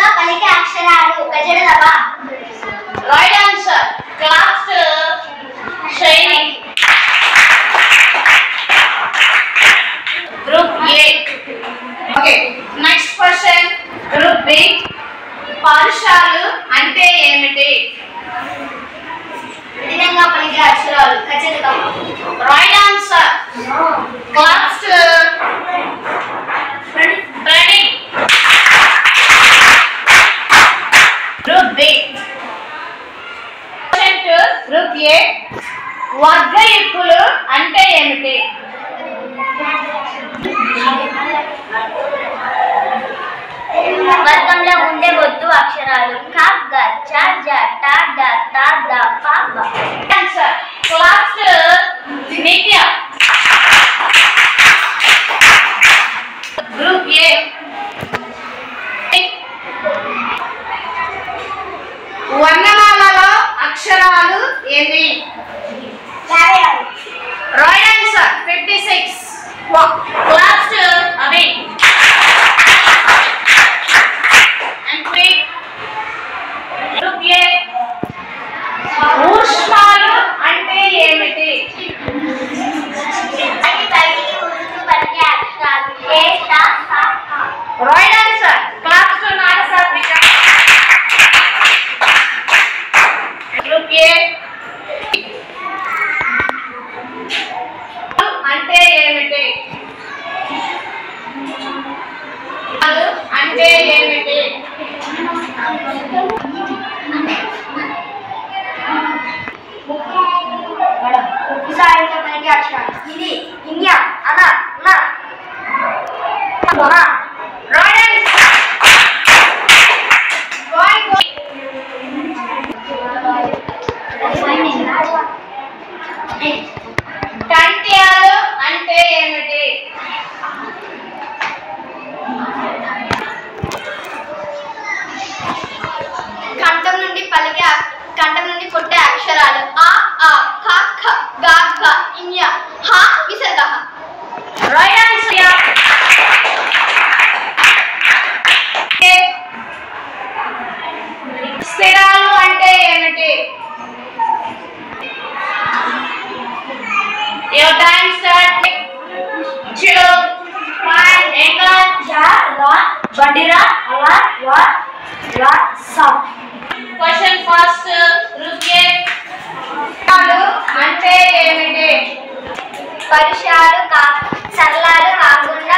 కఠినంగా పలికే అక్షరాలు గజడదవ. Right answer. Class shining. Group A. Okay, next question. Group B. పారుషాలు అంటే ఏమిటి? కఠినంగా పలికే అక్షరాలు గజడదవ. Right answer. Class ready. Group B. Group A. వర్గయుక్కులు అంటే ఏమిటి? వర్గంలో ఉండే ఒత్తు అక్షరాలు క గ చ జ ట డ త ద ప బ. Answer. Class Nitya. Group A. వర్ణమాలలో అక్షరాలు ఎన్ని? Right answer. 56. Class Avi. Group A. ఊష్మాలు అంటే ఏమిటి? పలికే అక్షరాలు ఏ ట స హ. Right answer. Class Nagasatvika. Group A. అంటే ఏమిటి? అంటే ఏమిటి? సాయంతో పలికే అక్షరాలు ఇది ఇంయ అన న మ. Right answer. కంట్యాలు అంటే ఏమిటి? కంఠం నుండి కొట్టే అక్షరాలు ఆ ఆ ఖ ఖ గ ఘ ఇన్య హ విసర్గ హ. Right answer. స్థిరాలు అంటే ఏమిటి? Your time start. 2 1 Eka జ ర బడిర అల వ ల స. Question first. Group A. అంటే ఏమిటి? పరుషాలు సరళాలు కాకుండా